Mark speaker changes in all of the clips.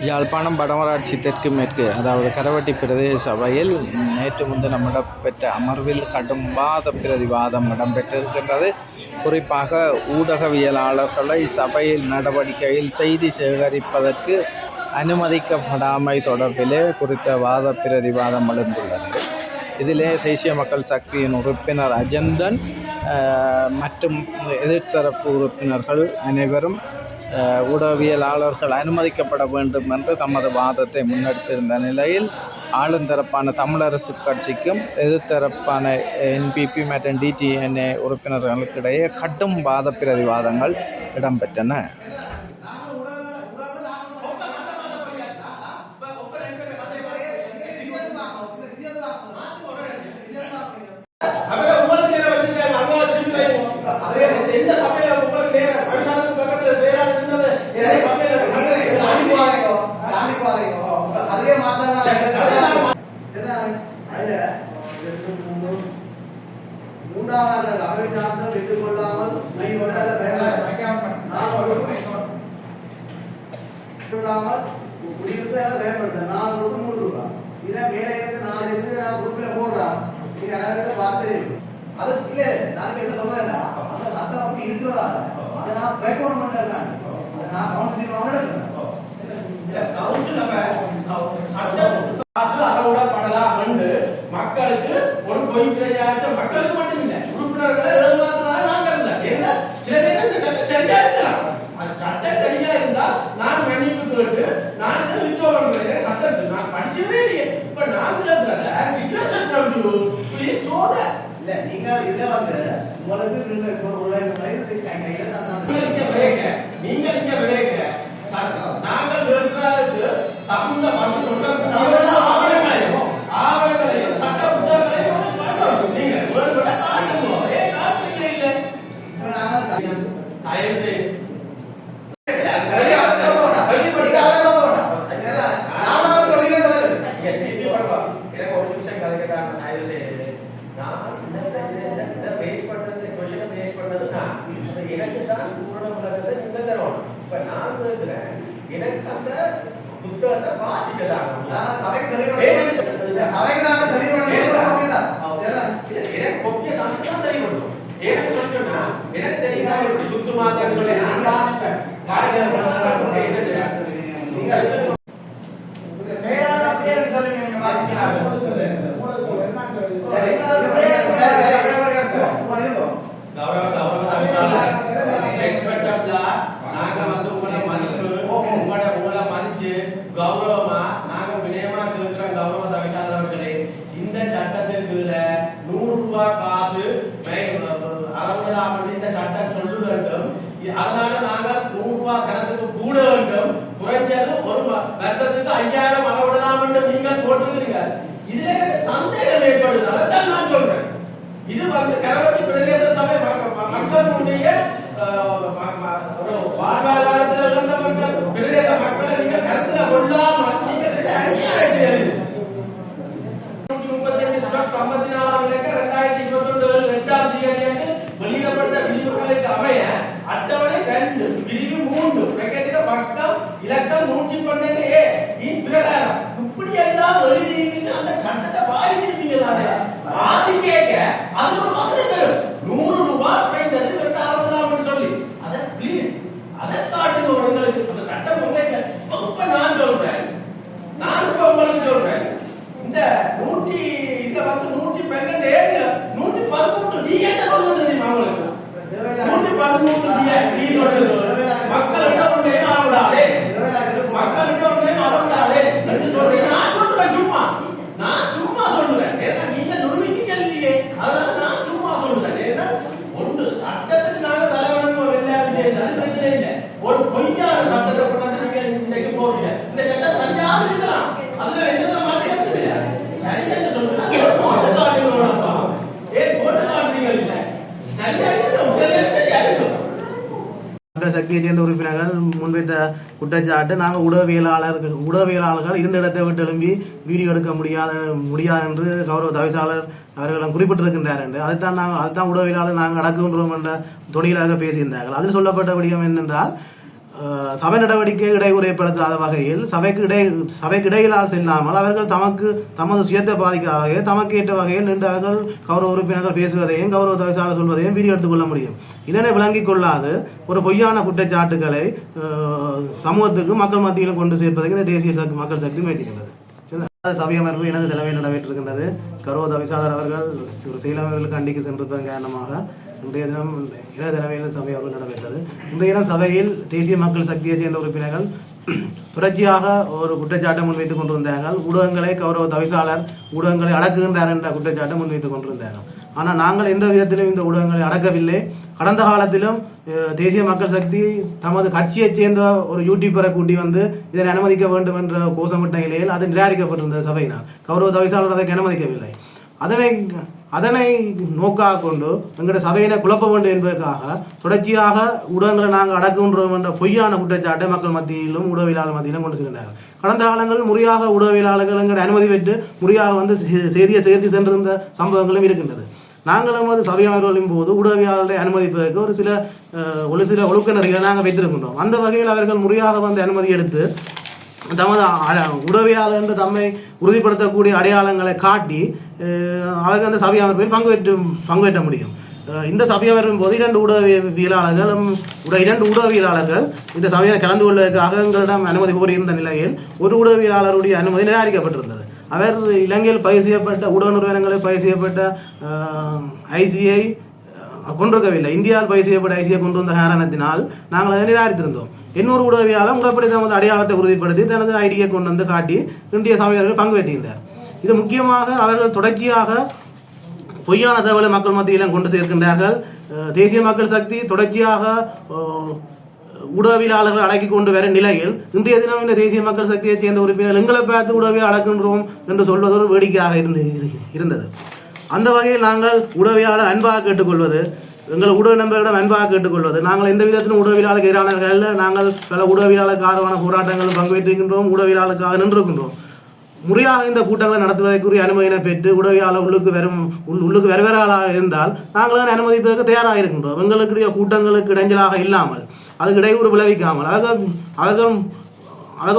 Speaker 1: யாழ்ப்பாணம் வடமராட்சி தெற்கு மேற்கு அதாவது கரவட்டி பிரதேச சபையில் நேற்று முன்தினம் இடம்பெற்ற அமர்வில் கடும் வாத பிரதிவாதம் இடம்பெற்றிருக்கின்றது. குறிப்பாக ஊடகவியலாளர்களை சபையில் நடவடிக்கையில் செய்தி சேகரிப்பதற்கு அனுமதிக்கப்படாமை தொடர்பிலே குறித்த வாத பிரதிவாதம் எழுந்துள்ளது. இதிலே தேசிய மக்கள் சக்தியின் உறுப்பினர் அஜந்தன் மற்றும் எதிர்த்தரப்பு உறுப்பினர்கள் அனைவரும் ஊடகவியலாளர்கள் அனுமதிக்கப்பட வேண்டும் என்று தமது வாதத்தை முன்னெடுத்திருந்த நிலையில் ஆளுந்தரப்பான தமிழரசு கட்சிக்கும் எதிர்த்தரப்பான என்பிபி மற்றும் டிடிஎன்ஏ உறுப்பினர்களுக்கிடையே கடும் வாத பிரதிவாதங்கள் இடம்பெற்றன.
Speaker 2: மக்களுக்கு ஒரு பொய்ப்பிரச்சாரம் மக்களுக்கு மட்டும் இல்லை, உறுப்பினர்களை சட்டம் சரியா இருந்தால் நான் மன்னிப்பு கேட்டு நான் இதை வித்ரோ பண்றேன். சட்டத்தை நான் படிச்சதே இல்லையே. இப்ப நான் இல்ல நீங்க இதை வந்து உங்களுக்கு நீங்க இங்க விளையாங்க நாங்கள் வேறுக்கு தகுந்த பதில் சொல்ல ஆவணங்களையும் சட்ட புத்தகங்களையும் நீங்க வேறுபட காட்டுங்க. ஏன் காட்டுறீங்க? இல்லை தயவு செய்து கௌரவமா நாங்க வினயமா கேட்கிறோம். கௌரவ தவிசாளர் அவர்களே, இந்த சட்டத்திற்கு 100 ரூபாய் காசு அறவிடலாம் என்று இந்த சட்டம் சொல்ல வேண்டும். அதனால நாங்கள் 100 ரூபாய் சனத்துக்கு கூட வேண்டும். குறைஞ்சது ஒரு வருஷத்துக்கு 5000 அறவிடலாம் என்று நீங்கள் போட்டுக்கிறீங்க. இதுல எனக்கு சந்தேகம் ஏற்படுது. அதைத்தான் நான் சொல்றேன். இது வந்து கரவட்டி பிரதேச சபை மக்களுடைய வாழ்வாதாரத்தில் இருந்த மக்கள் பிரதேச மக்களை நீங்க கருத்துல கொள்ளாமல் நீங்க சில அநியாயத்தை எழுது 135/54 2021 வெளியிடப்பட்ட விதிமுறைகளுக்கு அமைய அட்டவணை 2 பிரிவு 3 பிரகடன பக்கம் இலக்கம் 112 இன் பிரகாரம் இப்படி எல்லாம் எழுதிங்க. அந்த சட்டத்தை பாதிச்சிருக்கீங்களா? ஆசி கேட்க அது ஒரு வசனம் தரும். 100 ரூபாய் குறைந்தது வெட்டாவதுலாம் சொல்லி அதை ப்ளீஸ் அதை காட்டுங்க. உங்களுக்கு அந்த சட்டம் உங்களுக்கு இப்ப நான் சொல்றேன். நான் இப்ப உங்களுக்கு சொல்றேன். இந்த 100 இதுல வந்து 112 113 டி என்ன சொல்லுது தெரியுமா? உங்களுக்கு 113 டி சொல்லுது மக்கள்கிட்ட ஒன்றே ஆகக்கூடாது, மக்கள்கிட்ட ஒன்றே ஆகக்கூடாது என்று சொல்லி நான் சொல்றேன். நான் சும்மா சொல்றேன். ஏன்னா நீங்க நிரூபிக்க இல்லையே, அதனால நான் சும்மா சொல்றேன். ஏன்னா ஒன்று சட்டத்துக்கு நாங்க தலைவணங்க எல்லாரும் பிரச்சனை இல்லை. ஒரு பொய்யான சட்டத்தை கொண்டாந்து நீங்க இன்னைக்கு போறீங்க. இந்த சட்டம் சரியாக இருக்கலாம், அதுல எந்த மாற்றம் இல்லை. சரியா சொல்றேன். போட்டு காட்டுங்களா? ஏன் போட்டு காட்டுறீங்க? இல்லை சரியா
Speaker 3: சக்தியை சேர்ந்த உறுப்பினர்கள் முன்வைத்த குற்றச்சாட்டு, நாங்கள் ஊடகவியலாளர்கள் இருந்த இடத்தை விட்டு எழும்பி வீடியோ எடுக்க முடியாது என்று கௌரவ தவிசாளர் அவர்கள் குறிப்பிட்டிருக்கின்றார் என்று அதுதான் ஊடகவியலாளர் நாங்கள் அடக்குகின்றோம் என்ற துணியிலாக பேசியிருந்தார்கள். அதில் சொல்லப்பட்ட விடயம் என்னென்றால், சபை நடவடிக்கை இடையூறு ஏற்படுத்தாத வகையில் சபைக்கு இடையிலால் செல்லாமல் அவர்கள் தமது சுயத்தை பாதிக்காத தமக்கு ஏற்ற வகையில் நின்று அவர்கள் கௌரவ உறுப்பினர்கள் பேசுவதையும் கௌரவ தவிசாளர் சொல்வதையும் வீடியோ எடுத்துக்கொள்ள முடியும். இதனை விளங்கிக் கொள்ளாது ஒரு பொய்யான குற்றச்சாட்டுகளை சமூகத்துக்கு மக்கள் மத்தியிலும் கொண்டு சேர்ப்பதற்கு இந்த தேசிய மக்கள் சக்தி முயற்சிக்கின்றது. சபை அமர்வு எனது தலைமையில் நடைபெற்றிருக்கின்றது. கௌரவ தவிசாளர் அவர்கள் ஒரு செயலமைப்புகளுக்கு அண்டிக்கு சென்றிருப்பதன் காரணமாக இன்றைய தினம் எனது தலைமையில் சபை அமர்வு நடைபெற்றது. இன்றைய தினம் சபையில் தேசிய மக்கள் சக்தியை சேர்ந்த உறுப்பினர்கள் தொடர்ச்சியாக ஒரு குற்றச்சாட்டை முன்வைத்துக் கொண்டிருந்தார்கள். ஊடகங்களை கௌரவ தவிசாளர் ஊடகங்களை அடக்குகின்றார் என்ற குற்றச்சாட்டை முன்வைத்துக் கொண்டிருந்தார்கள். ஆனால் நாங்கள் எந்த விதத்திலும் இந்த ஊடகங்களை அடக்கவில்லை. கடந்த காலத்திலும் தேசிய மக்கள் சக்தி தமது கட்சியைச் சேர்ந்த ஒரு யூடியூபரை கூட்டி வந்து இதனை அனுமதிக்க வேண்டும் என்ற கோஷமிட்ட நிலையில் அது நிராகரிக்கப்பட்டிருந்தது சபையினால். கௌரவ தவிசாளர் அதை அனுமதிக்கவில்லை. அதனை நோக்காக கொண்டு எங்களுடைய சபையினை குழப்ப வேண்டும் என்பதற்காக தொடர்ச்சியாக ஊடகங்களை நாங்கள் அடக்குகின்றோம் என்ற பொய்யான குற்றச்சாட்டை மக்கள் மத்தியிலும் ஊடகவியலாளர் மத்தியிலும் கொண்டு சென்றார்கள். கடந்த காலங்களில் முறையாக ஊடகவியலாளர்கள் எங்களை அனுமதி பெற்று முறையாக வந்து செய்தியை சேர்த்து சென்றிருந்த சம்பவங்களும் இருக்கின்றது. நாங்களும் வந்து சபை அமர்வுகளின் போது ஊடகவியலாளரை அனுமதிப்பதற்கு ஒரு சில ஒழுக்க நெறிகளை நாங்கள் வைத்திருக்கின்றோம். அந்த வகையில் அவர்கள் முறையாக வந்து அனுமதி எடுத்து தமது உடவியாளர் என்று தம்மை உறுதிப்படுத்தக்கூடிய அடையாளங்களை காட்டி அவர்கள் அந்த சபை அமர்வில் பங்குபற்ற முடியும். இந்த சபை அமர்வின் போது இரண்டு ஊடகவியலாளர்கள் இந்த சபையை கலந்து கொள்வதற்காக எங்களிடம் அனுமதி கோரியிருந்த நிலையில் ஒரு ஊடகவியலாளருடைய அனுமதி நிராகரிக்கப்பட்டிருந்தது. அவர் இலங்கையில் பதிவு செய்யப்பட்ட ஊடக நிறுவனங்களில் பதிவு செய்யப்பட்ட ஐசிஐ கொண்டிருக்கவில்லை. இந்தியாவில் பதிவு செய்யப்பட்ட ஐசிஐ கொண்டு வந்த காரணத்தினால் நாங்கள் அதை நிராகரித்திருந்தோம். இன்னொரு ஊடகவியாளர் முறைப்படி தமது அடையாளத்தை உறுதிப்படுத்தி தனது ஐடியை கொண்டு வந்து காட்டி இந்திய சபையர்கள் பங்கு பெற்றிருந்தார். இது முக்கியமாக அவர்கள் தொடர்ச்சியாக பொய்யான தகவலை மக்கள் மத்தியிலும் கொண்டு சேர்க்கின்றார்கள். தேசிய மக்கள் சக்தி தொடர்ச்சியாக ஊடகவியலாளர்கள் அடக்கி கொண்டு வர நிலையில் இன்றைய தினம் இந்த தேசிய மக்கள் சக்தியைச் சேர்ந்த உறுப்பினர் எங்களை பார்த்து ஊடகவியல் அடக்கின்றோம் என்று சொல்வது ஒரு வேடிக்கையாக இருந்தது. அந்த வகையில் நாங்கள் ஊடகவியலாளர் அன்பாக கேட்டுக்கொள்வது, எங்கள் ஊடக நண்பர்களிடம் அன்பாக கேட்டுக்கொள்வது, நாங்கள் எந்த விதத்திலும் ஊடகவியலாளருக்கு எதிரானவர்கள், நாங்கள் பல ஊடகவியலாளருக்கு ஆதரவான போராட்டங்களும் பங்கு பெற்றிருக்கின்றோம், ஊடகவியலாளருக்காக நின்றிருக்கின்றோம். முறையாக இந்த கூட்டங்களை நடத்துவதற்குரிய அனுமதியினை பெற்று ஊடகவியலாளர் உள்ளுக்கு வருவராளாக இருந்தால் நாங்கள் அனுமதிப்பதற்கு தயாராக இருக்கின்றோம். எங்களுக்குரிய கூட்டங்களுக்கு இடைஞ்சலாக இல்லாமல் அதுக்கு இடையூறு விளைவிக்காமல் அவர்கள்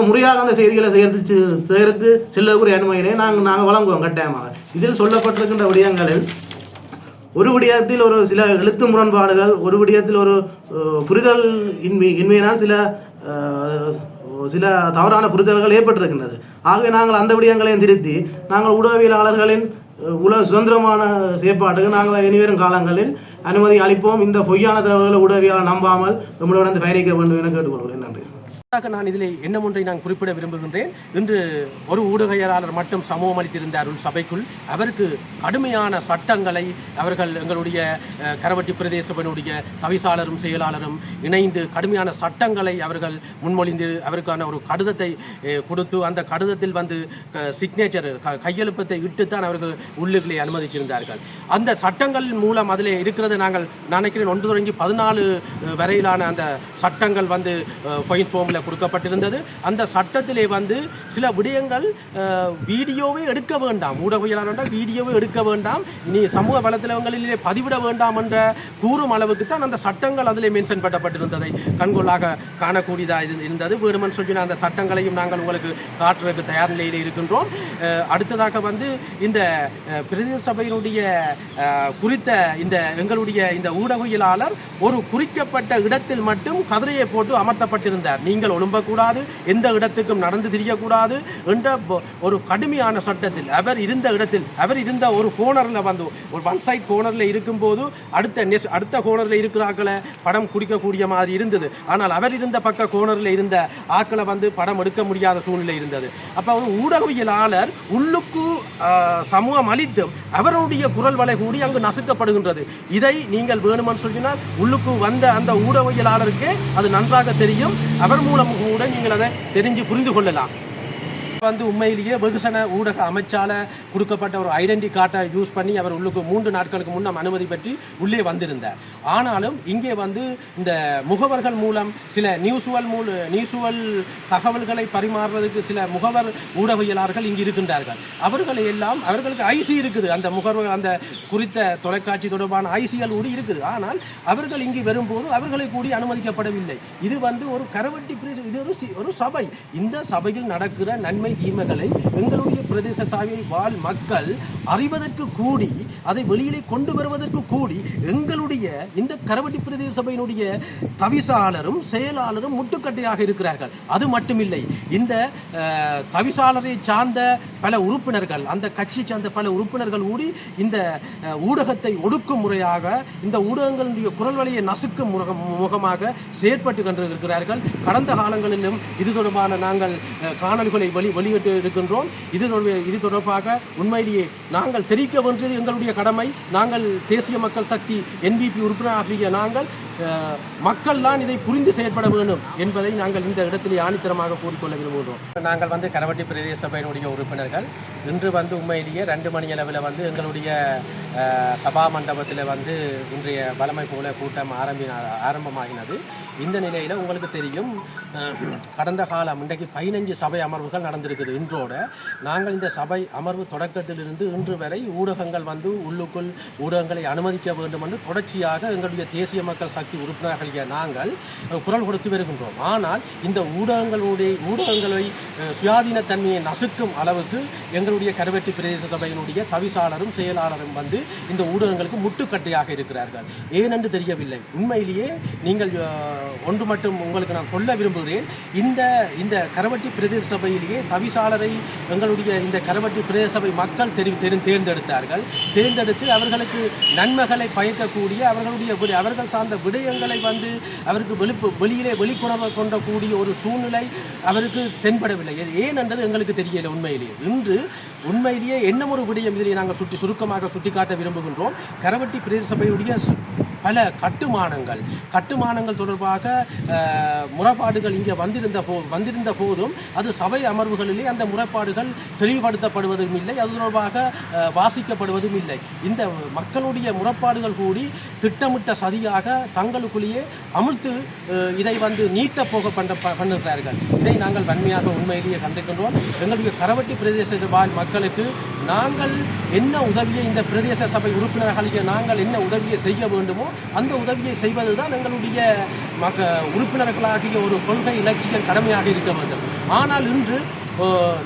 Speaker 3: முறையாக அந்த செய்திகளை சேர்த்து செல்லக்கூடிய அனுமதியினை நாங்கள் வழங்குவோம் கட்டாயமாக. இதில் சொல்லப்பட்டிருக்கின்ற விடயங்களில் ஒரு விடயத்தில் ஒரு சில எழுத்து முரண்பாடுகள், ஒரு விடயத்தில் ஒரு புரிதல் இன்மையினால் சில தவறான புரிதல்கள் ஏற்பட்டிருக்கின்றது. ஆகவே நாங்கள் அந்த விடயங்களையும் திருத்தி நாங்கள் ஊடகவியலாளர்களின் சுதந்திரமான செயற்பாட்டுக்கு நாங்கள் இனிவரும் காலங்களில் அனுமதி அளிப்போம். இந்த பொய்யான தகவல்களை ஊடகவியலாளர் நம்பாமல் நம்மளுடன் பயணிக்க வேண்டும் என கேட்டுக்கொள்கிறேன். நன்றி.
Speaker 4: நான் இதில் என்ன ஒன்றை நான் குறிப்பிட விரும்புகின்றேன். இன்று ஒரு ஊடகவியலாளர் மட்டும் சமூகம் அளித்திருந்தார் சபைக்குள். அவருக்கு கடுமையான சட்டங்களை அவர்கள் எங்களுடைய கரவட்டி பிரதேசபனுடைய தவிசாளரும் செயலாளரும் இணைந்து கடுமையான சட்டங்களை அவர்கள் முன்மொழிந்து அவருக்கான ஒரு கடிதத்தை கொடுத்து அந்த கடிதத்தில் வந்து சிக்னேச்சர் கையெழுப்பத்தை இட்டுத்தான் அவர்கள் உள்ளுகளை அனுமதித்திருந்தார்கள். அந்த சட்டங்கள் மூலம் அதில் இருக்கிறது நாங்கள் நினைக்கிறேன் 1 தொடங்கி 14 வரையிலான அந்த சட்டங்கள் வந்து பாயிண்ட் ஃபார்மில் கொடுக்கப்பட்டிருந்தது. அந்த சட்டத்திலே வந்து சில விடயங்கள் வீடியோவை எடுக்க வேண்டாம், ஊடகவியலாளர்கள் வீடியோவை எடுக்க வேண்டாம், நீ சமூக வலைத்தளங்களிலே பதிவிட வேண்டாம் என்ற கூறும் அளவுக்கு தான் அந்த சட்டங்கள் அதிலே மென்ஷன் பண்ணப்பட்டிருந்ததை கண்கொள்ளாக காணக்கூடியதாக இருந்தது. வேணுமென்று சொல்லி அந்த சட்டங்களையும் நாங்கள் உங்களுக்கு காட்டுறதுக்கு தயார் நிலையில் இருக்கின்றோம். அடுத்ததாக வந்து இந்த பிரதேச சபையினுடைய குறித்த இந்த எங்களுடைய இந்த ஊடகவியலாளர் ஒரு குறிக்கப்பட்ட இடத்தில் மட்டும் கதிரையை போட்டு அமர்த்தப்பட்டிருந்தார். நீங்கள் ஒழும்பக்கூடாது, எந்த இடத்துக்கும் நடந்து திரியக்கூடாது என்ற ஒரு கடுமையான சட்டத்தில் அவர் இருந்த ஒரு கோணரில் வந்து ஒரு ஒன் சைட் கோணரில் இருக்கும்போது அடுத்த கோணரில் இருக்கிறாக்களை படம் குடிக்கக்கூடிய மாதிரி இருந்தது. ஆனால் அவர் இருந்த பக்க கோணரில் இருந்த ஆக்களை வந்து படம் எடுக்க முடியாத சூழ்நிலை இருந்தது. அப்போ ஒரு ஊடகவியலாளர் உள்ளுக்கு சமூகம் அளித்தும் அவருடைய குரல் வலை கூடி அங்கு நசுக்கப்படுகின்றது. இதை நீங்கள் வேணுமென்று சொல்லினால் உள்ளுக்கு வந்த அந்த ஊடகவியலாளருக்கு அது நன்றாக தெரியும். அவர் மூலம் கூட நீங்கள் அதை தெரிஞ்சு புரிந்து கொள்ளலாம். வந்து உண்மையிலேயே வெகுசன ஊடக அமைச்சால கொடுக்கப்பட்ட ஒரு ஐடென்டி கார்டை யூஸ் பண்ணி அவர் உள்ளுக்கு 3 நாட்களுக்கு முன்னம் அனுமதி பெற்று உள்ளே வந்திருந்தார். ஆனாலும் இங்கே வந்து இந்த முகவர்கள் மூலம் சில நியூசுவல் தகவல்களை பரிமாறுவதற்கு சில முகவர் ஊடகவியலாளர்கள் இங்கு இருக்கின்றார்கள். அவர்களை எல்லாம் அவர்களுக்கு ஐசி இருக்குது, அந்த முகவர் அந்த குறித்த தொலைக்காட்சி தொடர்பான ஐசிகள் கூட இருக்குது. ஆனால் அவர்கள் இங்கு வரும்போது அவர்களை கூடி அனுமதிக்கப்படவில்லை. இது வந்து ஒரு கரவட்டி இது ஒரு சபை. இந்த சபையில் நடக்கிற நன்மை தீமைகளை எங்களுடைய பிரதேச சபையில் வாழ் மக்கள் அறிவதற்கு கூடி அதை வெளியிலே கொண்டு வருவதற்கு கூடி எங்களுடைய இந்த கரவட்டி பிரதேச சபையினுடைய தவிசாளரும் செயலாளரும் முட்டுக்கட்டையாக இருக்கிறார்கள். அது மட்டுமில்லை, இந்த தவிசாளரை சார்ந்த பல உறுப்பினர்கள், அந்த கட்சி சார்ந்த பல உறுப்பினர்கள் கூடி இந்த ஊடகத்தை ஒடுக்கும் முறையாக, இந்த ஊடகங்களுடைய குரல் வழியை நசுக்கும் முகமாக செயற்பட்டு கொண்டிருக்கிறார்கள். கடந்த காலங்களிலும் இது தொடர்பான நாங்கள் காணொலிகளை வெளியிட்டு இருக்கின்றோம். இது தொடர்பாக உண்மையிலேயே நாங்கள் தெரிவிக்க வேண்டியது எங்களுடைய கடமை. நாங்கள் தேசிய மக்கள் சக்தி NPP உறுப்பினராகிய நாங்கள் மக்கள் தான் இதை புரிந்து செயற்பட வேண்டும் என்பதை நாங்கள் இந்த இடத்திலே ஆணித்தரமாக கூறிக்கொள்ள விரும்புகிறோம். நாங்கள் வந்து கரவட்டி பிரதேச சபையினுடைய உறுப்பினர்கள் இன்று வந்து உண்மையிலேயே 2 மணி அளவில் வந்து எங்களுடைய சபா மண்டபத்தில் வந்து இன்றைய வழமை போல கூட்டம் ஆரம்பமாகினது. இந்த நிலையில் உங்களுக்கு தெரியும், கடந்த காலம் இன்றைக்கு 15 சபை அமர்வுகள் நடந்திருக்குது. இன்றோட நாங்கள் இந்த சபை அமர்வு தொடக்கத்திலிருந்து இன்று வரை ஊடகங்கள் வந்து உள்ளுக்குள் ஊடகங்களை அனுமதிக்க வேண்டும் என்று தொடர்ச்சியாக எங்களுடைய தேசிய மக்கள் சக்தி உறுப்பினர்கள் நாங்கள் குரல் கொடுத்து வருகின்றோம். ஆனால் இந்த ஊடகங்களை சுயாதீனத்தன்மையை நசுக்கும் அளவுக்கு எங்களுடைய கரவட்டி பிரதேச சபையினுடைய தவிசாளரும் செயலாளரும் வந்து இந்த ஊடகங்களுக்கு முட்டுக்கட்டையாக இருக்கிறார்கள். ஏனென்று தெரியவில்லை. உண்மையிலேயே நீங்கள் ஒன்று மட்டும் உங்களுக்கு நான் சொல்ல விரும்புகிறேன். இந்த கரவட்டி பிரதேச சபையிலேயே தவிசாளரை எங்களுடைய இந்த கரவட்டி பிரதேச சபை மக்கள் தேர்ந்தெடுத்து அவர்களுக்கு நன்மைகளை பயக்கக்கூடிய அவர்கள் சார்ந்த விடயங்களை வந்து அவருக்கு வெளியிலே வெளிக்கொணர்வு கொண்டக்கூடிய ஒரு சூழ்நிலை அவருக்கு தென்படவில்லை. ஏன் என்றது எங்களுக்கு தெரியல. உண்மையிலேயே என்ன ஒரு விடயம் இதிலே நாங்கள் சுருக்கமாக சுட்டிக்காட்ட விரும்புகின்றோம். கரவட்டி பிரதேச சபையுடைய பல கட்டுமானங்கள் தொடர்பாக முறைப்பாடுகள் இங்கே வந்திருந்த போதும் அது சபை அமர்வுகளிலே அந்த முறைப்பாடுகள் தெளிவுபடுத்தப்படுவதும் இல்லை, அது தொடர்பாக வாசிக்கப்படுவதும் இல்லை. இந்த மக்களுடைய முறைப்பாடுகள் கூடி திட்டமிட்ட சதியாக தங்களுக்குள்ளேயே அமிழ்த்து இதை வந்து நீட்ட போக பண்ணுகிறார்கள். இதை நாங்கள் வன்மையாக உண்மையிலேயே கண்டிருக்கின்றோம். எங்களுடைய கரவட்டி பிரதேச மக்களுக்கு நாங்கள் என்ன உதவியை, இந்த பிரதேச சபை உறுப்பினர்களுக்கு நாங்கள் என்ன உதவியை செய்ய வேண்டுமோ அந்த உதவியை செய்வதுதான் எங்களுடைய உறுப்பினர்களாகிய ஒரு கொள்கை இலட்சியம் கடமையாக இருக்க வேண்டும். ஆனால் இன்று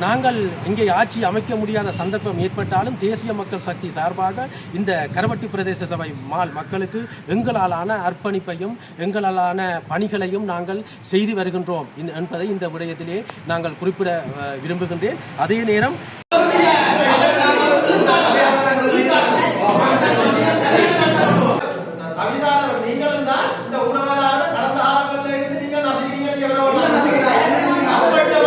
Speaker 4: நாங்கள் இங்கே ஆட்சி அமைக்க முடியாத சந்தர்ப்பம் ஏற்பட்டாலும் தேசிய மக்கள் சக்தி சார்பாக இந்த கரவட்டி பிரதேச சபை மக்களுக்கு எங்களாலான அர்ப்பணிப்பையும் எங்களாலான பணிகளையும் நாங்கள் செய்து வருகின்றோம் என்பதை இந்த விடயத்திலே நாங்கள் குறிப்பிட விரும்புகின்றேன். அதே நேரம்
Speaker 2: நீங்களும் தான் இந்த உணவாளர் கடந்த காலங்களில் இருந்து நீங்கள் நசுக்கிறீங்க. நிறைவேற்ற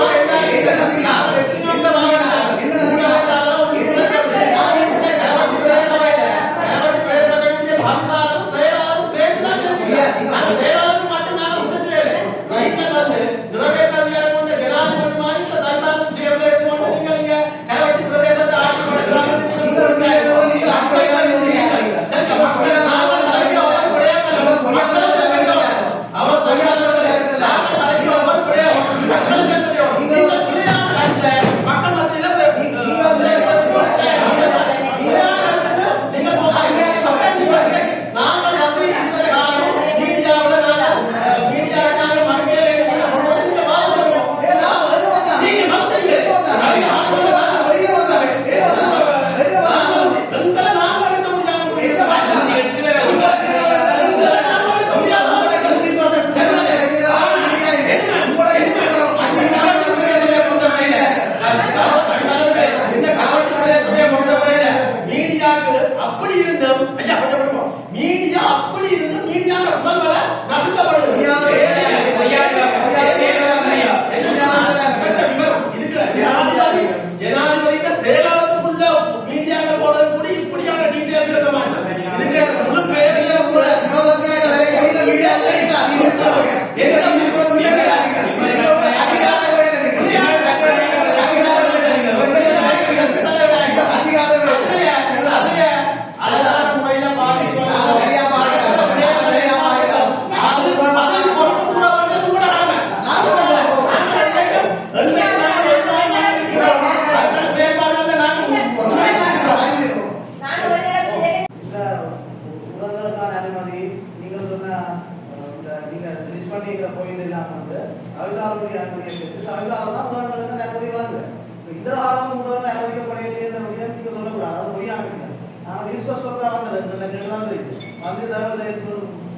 Speaker 3: தமிழ் தகவல்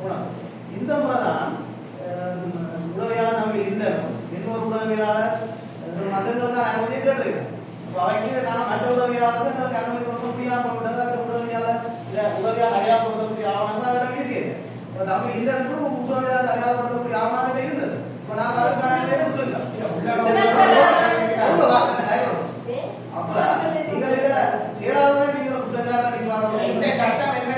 Speaker 3: போனாங்க. இந்த முறை தான் உளவியலாளர் நம்ம இல்லைனும் இன்னொரு உளவியலாளர் மற்றவர்களுக்கு அனுமதியை கேட்டிருக்கேன். இப்போ அவைக்கு நான் மற்ற உளவியலாளர்கள் எங்களுக்கு அனுமதி கொடுக்க முடியாமல் விட்டது. அந்த உளவியலாளர் இல்லை உளவியலாளர் அடையாளப்படுத்தக்கூடிய ஆவணங்கள் அவரிடம் இருக்குது. இப்போ தமிழ் இல்லைன்னு உளவியலாளர் அடையாளப்படுத்தக்கூடிய ஆவணங்கள் இருந்தது. இப்போ நாங்கள் அவருக்கான கொடுத்துருக்கோம். அப்ப நீங்கள் இதை சேராதான் நீங்கள்
Speaker 2: இந்த சட்டம் என்ன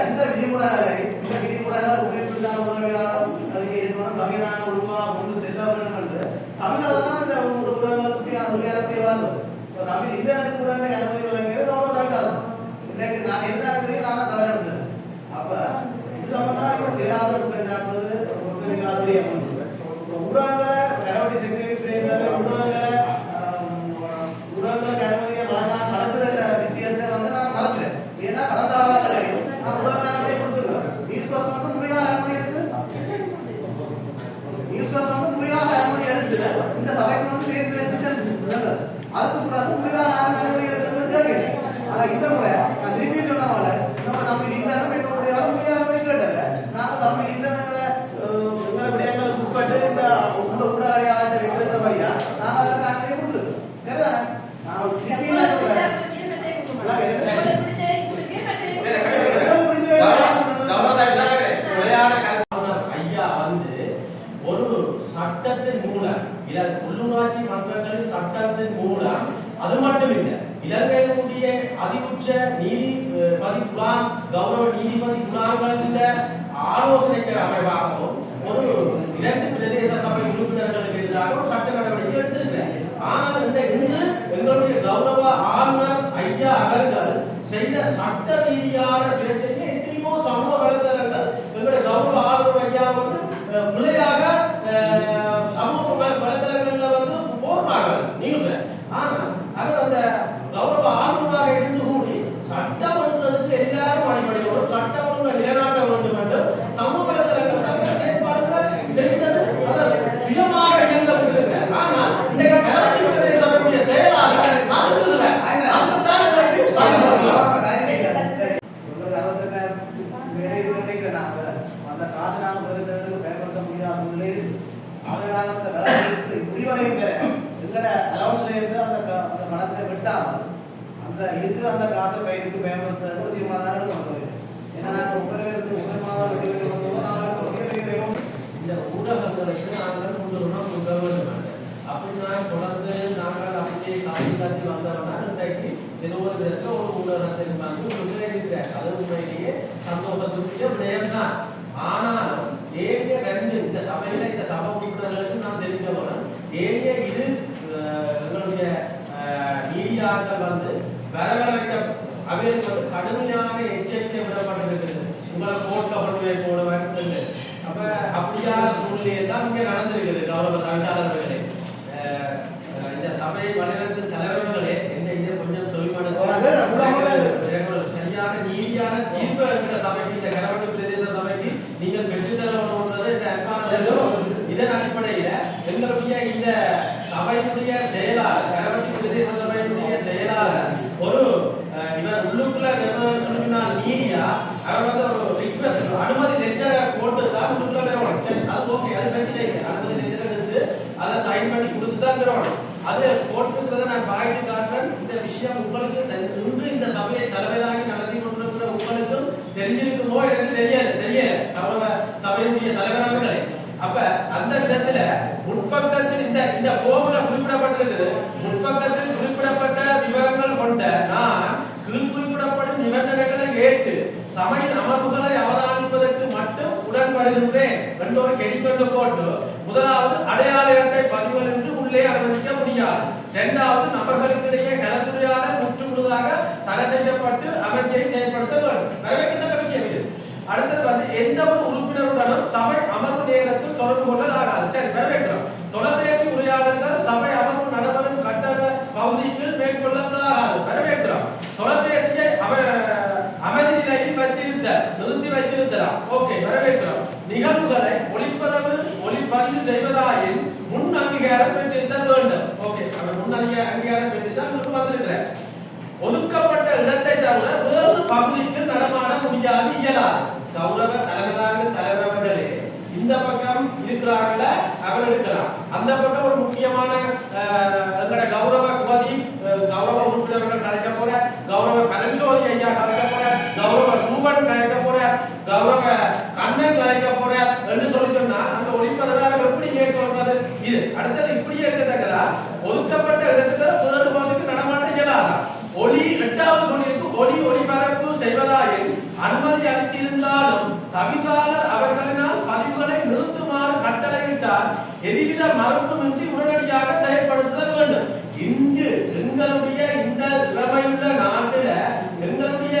Speaker 3: இந்த விதிமுறைகளை உழைப்புதான் உதவியாளர் சமீதான ஒழுங்கா கொண்டு செல்ல வேண்டும் என்று தமிழால்தான் இந்த உலகத்துக்கு அதிகாரத்தை வளர்ந்தது. இப்போ தமிழ் இல்லைன்னு கூட அனுமதி வழங்கியது அவ்வளோ தமிழாளர். இன்னைக்கு நான் எந்த தெரியும் நான் தவறு எடுத்துறேன். அப்ப இது சம்பந்தமாக சேராத குற்றஞ்சாட்டுவது ஒருத்தருடைய ஊடகங்களை கரவட்டி ஊடகங்களுக்கு அனுமதியை வழங்க நடக்குது என்ற விஷயத்தை நான் மறக்கிறேன். ஏன்னா கடந்த காலங்களையும் நான் ஊடக அனுமதியை கொடுத்துருக்கேன். நியூஸ் பாஸ் மட்டும் முறையாக அனுமதி எடுத்து இந்த சபைக்கு சேர்ந்து அதுக்கு பிறகு முறையாக அனுமதி எடுக்கிறது கேட்கிறேன். ஆனா இந்த முறை நான் திருப்பி சொன்னவால நம்ம தமிழ் இல்லைன்னு என்னுடைய அனுமதி கேட்டல. நாங்க தமிழ் இல்லைங்கிற உங்களை விடயங்களுக்கு உட்பட்டு இந்த ஊடகத்தை வைத்திருக்கிறபடியா நாங்க அதற்கு அனுமதி கொடுத்துருக்கோம். சரிதானே? நான் திருப்பி
Speaker 2: ஐயா வந்து ஒரு சட்டத்தின் மூலம் உள்ளூராட்சி மன்றங்களின் சட்டத்தின் மூலம் அது மட்டும் இல்லை இலங்கையினுடைய அதிகுச்ச நீதிபதி குழாம் கௌரவ நீதிபதி குழாம்களின் ஆலோசனைக்கு அமைவாகவும் ஒரு 2 பிரதேச சபை உறுப்பினர்களுக்கு எதிராக ஒரு சட்ட நடவடிக்கை எடுத்திருக்கிறேன். ஆனால் இந்த இன்று எங்களுடைய கௌரவ ஆளுநர் ஐயா அவர்கள் செய்த சட்ட ரீதியான பிரச்சனையை எத்தனையோ சமூக வலைதளங்கள் எங்களுடைய கௌரவ ஆளுநர் ஐயா வந்து பிள்ளையாக சமூக வலைதளங்கள்ல வந்து போடுறாங்க நியூஸ். ஆனா அவர் அந்த கௌரவ ஆளுநராக இருந்து கூடி சட்டம் ஒன்றுக்கு எல்லாரும் அடிப்படையோடு சட்டம் ஒன்று நிலைநாட்ட வேண்டும் என்று சமூக வலைதளங்கள் தங்கள் செயற்பாடுகளை செய்தது அதை சுயமாக இயங்க விட்டுருக்க. ஆனால் இன்றைக்கு கரவட்டி பிரதேச செயலாளர் நான் சொல்லுகிறேன்
Speaker 3: அந்த காசு நாங்கள் பயன்படுத்த முடியாத முடிவடையும் எங்கட அலவன்ஸ்ல இருந்து அந்த பணத்தை விட்டாமல் அந்த இருக்கிற அந்த காசை பயிருக்கு பயன்படுத்த கூட தீர்மானம் கொண்டு வருது. ஏன்னா நாங்கள் ஒவ்வொரு மாதம்
Speaker 2: இந்த ஊடகங்களுக்கு நாங்கள் கொண்டு வரணும். அப்படி நான் தொடர்ந்து நாங்கள் அப்படியே காட்டி வந்தோம்னா இன்றைக்கு ஏதோ ஒரு விதத்தில் ஒரு ஊடகத்தின் வந்து இருக்கிறேன். அது உண்மையிலேயே சந்தோஷத்துக்குரிய விடயம் தான். ஆனாலும் ஏரிய 2 இந்த சபையில இந்த சபை உறுப்பினர்களுக்கு நான் தெரிஞ்சவன் ஏரிய இது எங்களுடைய மீடியாக்கள் வந்து வரவழைக்க அவைகளுக்கு வந்து கடுமையான எச்சரிக்கை விடப்பட்டிருக்கிறது. உங்களை கோர்ட்ல கொண்டு போய் போடுவேன். அப்ப அப்படியான சூழ்நிலையெல்லாம் இங்கே நடந்திருக்குது. கௌரவ தவிசாளர்களே, இந்த சபை வழிநடத்தும் தலைவர்களே இதை கொஞ்சம் சரியான நீதியான தீர்ப்பு இருக்கிற சபைக்கு இந்த கரவட்டி பிரதேச சபைக்கு நீங்கள் பெற்றுத்தரணுன்றது இதன் அடிப்படையில எங்களுடைய இந்த சபையினுடைய செயலாளர் கரவட்டி பிரதேச சபையினுடைய செயலாளர் ஒரு இவர் உள்ளுக்குள்ள சொன்னால் மீடியா அவர் வந்து ஒரு ரிக்வெஸ்ட் அனுமதி லெட்டரை போட்டு தான் உள்ளுக்குள்ள வரணும். அது ஓகே, அது பிரச்சனை இல்லை. அனுமதி லெட்டர் எடுத்து அதை சைன் பண்ணி கொடுத்து தான் வரணும். அது போட்டுக்கிறத நான் பாய்ச்சி காட்டுறேன். இந்த விஷயம் உங்களுக்கு இன்று இந்த சபையை தலைமையாக நடத்தி கொண்டிருக்கிற உங்களுக்கும் தெரிஞ்சிருக்குமோ எனக்கு தெரியல கௌரவ சபையுடைய தலைவர்களே. அப்ப அந்த விதத்துல முற்பக்கத்தில் இந்த போர்முல குறிப்பிடப்பட்டிருக்குது. முற்பக்கத்தில் குறிப்பிடப்பட்ட விவரங்கள் கொண்ட நான் கீழ் குறிப்பிடப்படும் நிபந்தனைகளை ஏற்று சபையின் அமர்வுகளை அவதானிப்பதற்கு மட்டும் உடன்படுகின்றேன் என்று ஒரு கெடிக்கொண்டு போட்டு, முதலாவது அடையாள அட்டை பதிவுகள் என்று உள்ளே அனுமதிக்க முடியாது. 2வது நபர்களுக்கிடையே கலந்துரையாடல் முற்றுமுழுதாக தடை செய்யப்பட்டு அமைதியை செயல்படுத்த வேண்டும். வரவேற்கின்ற விஷயம் இது. அடுத்தது வந்து எந்த ஒரு உறுப்பினருடனும் சபை அமர்வு நேரத்தில் தொடர்பு கொள்ளல் ஆகாது. சரி, வரவேற்கிறோம். தொலைபேசி உரையாடல்கள் சபை அமர்வு நடைபெறும் கட்டண பகுதிக்கு மேற்கொள்ளப்படாது. வரவேற்கிறோம். தொலைபேசியை அமைதி நிலையில் நிறுத்தி வைத்திருக்கலாம். ஓகே, வரவேற்கிறோம். நிகழ்வுகளை ஒளிப்பதிவு கௌரவ தலைவர்களே இந்த பக்கம் இருக்கிறார்கள அவர் எடுக்கலாம். அந்த பக்கம் ஒரு முக்கியமான எங்களோட கௌரவ உபதி கௌரவ உறுப்பினர்கள் கலைக்க போற, கௌரவ கலஞ்சோதி ஐயா கலைக்க போற, கௌரவ ரூபன் கலைக்க போற, கௌரவ கண்ணன் கலைக்க போற என்று சொல்லி சொன்னா அந்த ஒளிப்பதவாக எப்படி கேட்கறது? இது அடுத்தது இப்படியே இருக்கத்தக்கதா ஒதுக்கப்பட்ட இடத்துல வேறு பகுதிக்கு நடமாட்ட இயலாதா? ஒளி 8வது சொல்லியிருக்கு, ஒளிபரப்பு செய்வதாயில் அனுமதி அளித்திருந்தாலும் தவிசாளர் அவர்களினால் பதிவுகளை நிறுத்துமாறு கட்டளையிட்டால் எதுவித மறுப்புமின்றி உடனடியாக செயல்படுத்துதல் வேண்டும். இங்கு எங்களுடைய இந்த திறமையுள்ள நாட்டில எங்களுடைய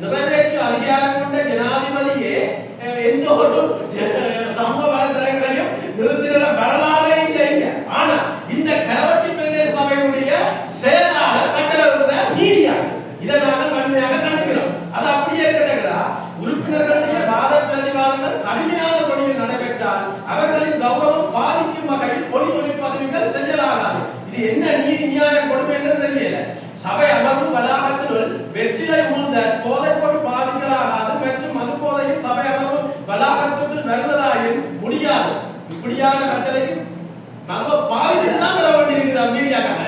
Speaker 2: நிறைவேற்று அதிகாரம் கொண்ட ஜனாதிபதியே எந்த ஒரு சமூக வலைதளங்களையும் நிறுத்துகிற வரலாறே இல்லை. ஆனா இந்த கரவட்டி பிரதேச சபையுடைய செயலாளர் கட்டளை நீதியா இதை நாங்கள் கடுமையாக கண்டிக்கிறோம். அது அப்படியே இருக்கிறதா உறுப்பினர்களுடைய வாத பிரதிவாதங்கள் கடுமையான முறையில் நடைபெற்றால் அவர்களின் கௌரவம் பாதிக்கும் வகையில் ஒளி பதவிகள் செய்யலாகாது. இது என்ன நீதி நியாய கொடுமை என்று தெரியல. சபை அமர்வு வளாகத்தினுள் வெற்றிலை ஊழ்ந்தல் போதைப்பொருள் பாதிக்கலாகாது மற்றும் மது போதையில் சபை அமர்வு வளாகத்திற்குள் வருவதாயும் முடியாது. இப்படியான கட்டளை நாங்கள் பாதிச்சுதான் வர வேண்டியிருக்கிறது மீடியாக்காக.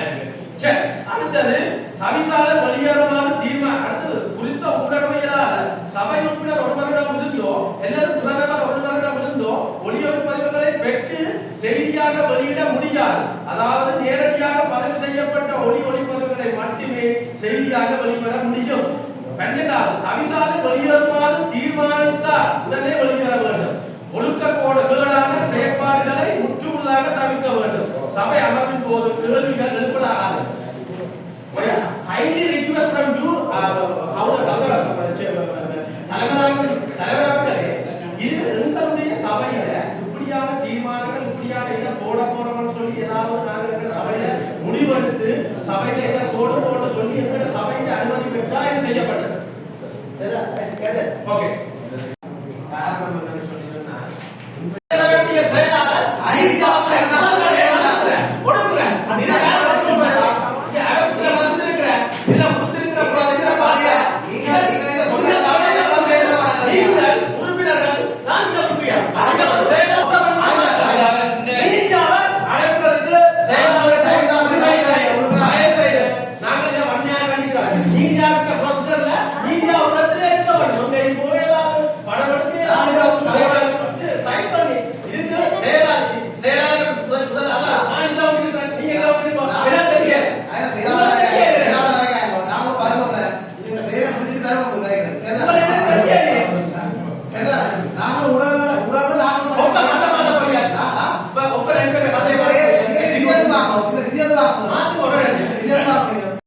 Speaker 2: சரி, அடுத்தது தவிசாளர் வெளியேறுமாறு தீர்மானம். அடுத்தது குறித்த ஊடகவியலாளர் சபை உறுப்பினர் ஒருவரிடம் இருந்தோ எல்லாரும் புறநகர் ஒருவரிடம் இருந்தோ ஒளியொலி பதிவுகளை பெற்று செய்தியாக வெளியிட முடியாது. அதாவது நேரடியாக பதிவு செய்யப்பட்ட ஒளிப்பதிவுகளை மட்டுமே செய்தியாக வெளியிட முடியும். 12வது தவிசாளர் வெளியேறுமாறு தீர்மானித்தால் உடனே வெளியேற வேண்டும். ஒழுக்கக்கேடான செயற்பாடுகளை முற்றுமுழுதாக தவிர்க்க வேண்டும். சபை அமர்வின் போது கேள்விகள் எழுப்பலாகாது. Highly request from you, தலைவர்களே, இது எங்களுடைய சபையில இப்படியான தீர்மானங்கள் இப்படியான இதை போட போறோம்னு சொல்லி ஏதாவது நாங்கள் சபையில முடிவெடுத்து சபையில இதை போடுவோம்னு சொல்லி எங்களோட சபையில அனுமதி பெற்றா இது செய்யப்பட்டது. Okay media